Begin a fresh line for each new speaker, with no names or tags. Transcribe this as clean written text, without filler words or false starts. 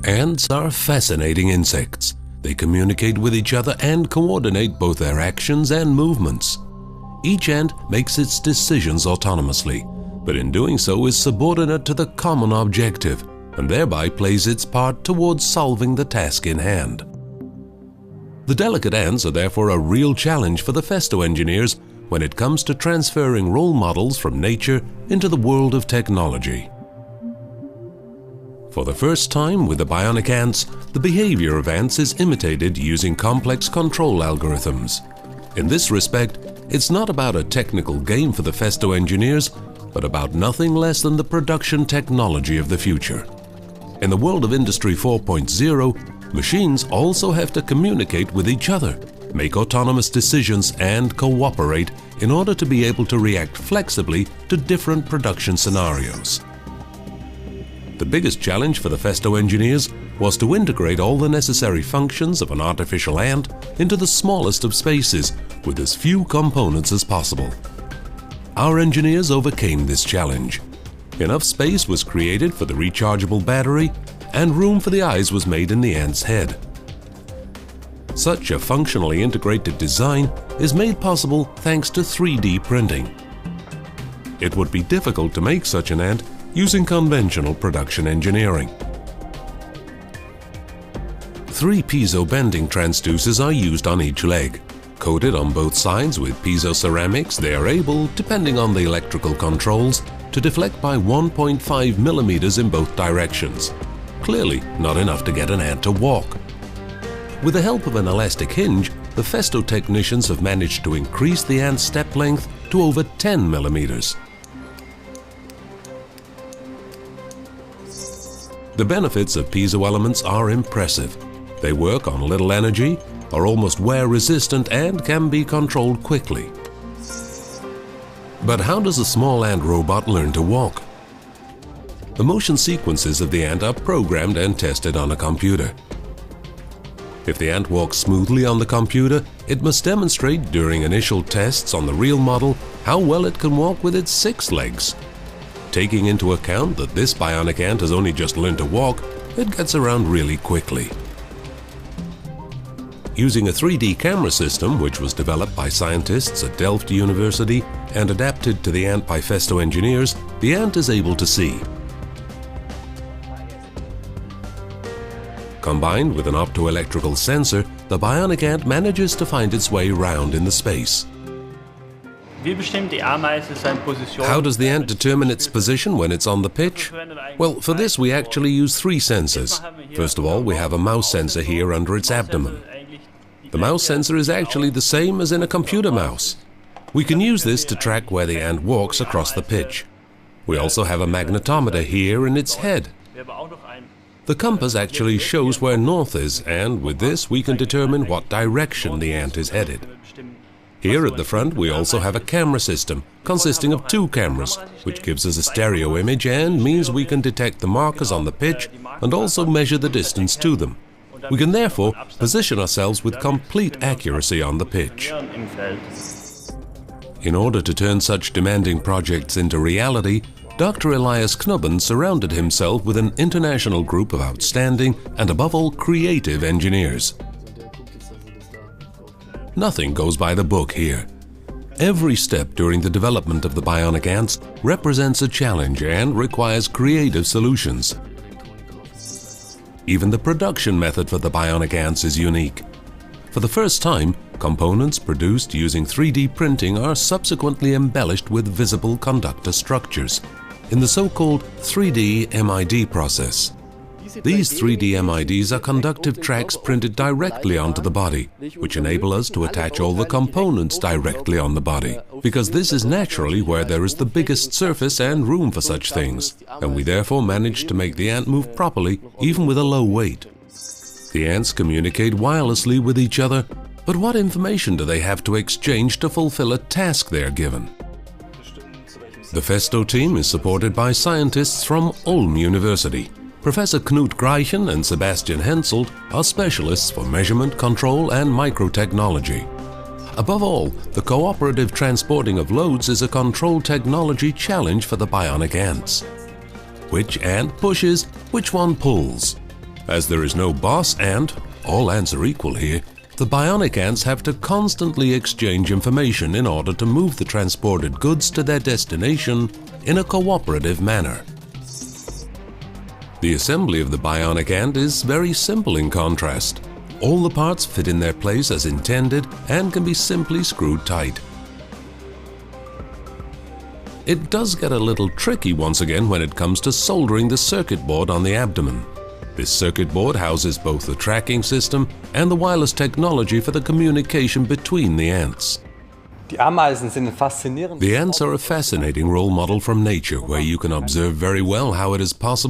Ants are fascinating insects. They communicate with each other and coordinate both their actions and movements. Each ant makes its decisions autonomously, but in doing so is subordinate to the common objective and thereby plays its part towards solving the task in hand. The delicate ants are therefore a real challenge for the Festo engineers when it comes to transferring role models from nature into the world of technology. For the first time with the BionicANTs, the behavior of ants is imitated using complex control algorithms. In this respect, it's not about a technical game for the Festo engineers, but about nothing less than the production technology of the future. In the world of Industry 4.0, machines also have to communicate with each other, make autonomous decisions and cooperate in order to be able to react flexibly to different production scenarios. The biggest challenge for the Festo engineers was to integrate all the necessary functions of an artificial ant into the smallest of spaces with as few components as possible. Our engineers overcame this challenge. Enough space was created for the rechargeable battery and room for the eyes was made in the ant's head. Such a functionally integrated design is made possible thanks to 3D printing. It would be difficult to make such an ant using conventional production engineering. 3 piezo bending transducers are used on each leg. Coated on both sides with piezo ceramics, they are able, depending on the electrical controls, to deflect by 1.5 millimeters in both directions. Clearly not enough to get an ant to walk. With the help of an elastic hinge, the Festo technicians have managed to increase the ant's step length to over 10 millimeters. The benefits of piezo elements are impressive. They work on little energy, are almost wear-resistant and can be controlled quickly. But how does a small ant robot learn to walk? The motion sequences of the ant are programmed and tested on a computer. If the ant walks smoothly on the computer, it must demonstrate during initial tests on the real model how well it can walk with its 6 legs. Taking into account that this bionic ant has only just learned to walk, it gets around really quickly. Using a 3D camera system which was developed by scientists at Delft University and adapted to the ant by Festo engineers, the ant is able to see. Combined with an optoelectrical sensor, the bionic ant manages to find its way round in the space. How does the ant determine its position when it's on the pitch? Well, for this we actually use 3 sensors. First of all, we have a mouse sensor here under its abdomen. The mouse sensor is actually the same as in a computer mouse. We can use this to track where the ant walks across the pitch. We also have a magnetometer here in its head. The compass actually shows where north is, and with this we can determine what direction the ant is headed. Here at the front we also have a camera system consisting of 2 cameras, which gives us a stereo image and means we can detect the markers on the pitch and also measure the distance to them. We can therefore position ourselves with complete accuracy on the pitch. In order to turn such demanding projects into reality, Dr. Elias Knubben surrounded himself with an international group of outstanding and above all creative engineers. Nothing goes by the book here. Every step during the development of the bionic ants represents a challenge and requires creative solutions. Even the production method for the bionic ants is unique. For the first time, components produced using 3D printing are subsequently embellished with visible conductor structures in the so-called 3D MID process. These 3D MIDs are conductive tracks printed directly onto the body, which enable us to attach all the components directly on the body, because this is naturally where there is the biggest surface and room for such things, and we therefore manage to make the ant move properly even with a low weight. The ants communicate wirelessly with each other, but what information do they have to exchange to fulfill a task they are given? The Festo team is supported by scientists from Ulm University. Professor Knut Greichen and Sebastian Henselt are specialists for measurement, control and microtechnology. Above all, the cooperative transporting of loads is a control technology challenge for the bionic ants. Which ant pushes, which one pulls? As there is no boss ant, all ants are equal here, the bionic ants have to constantly exchange information in order to move the transported goods to their destination in a cooperative manner. The assembly of the bionic ant is very simple in contrast. All the parts fit in their place as intended and can be simply screwed tight. It does get a little tricky once again when it comes to soldering the circuit board on the abdomen. This circuit board houses both the tracking system and the wireless technology for the communication between the ants. The ants are a fascinating role model from nature where you can observe very well how it is possible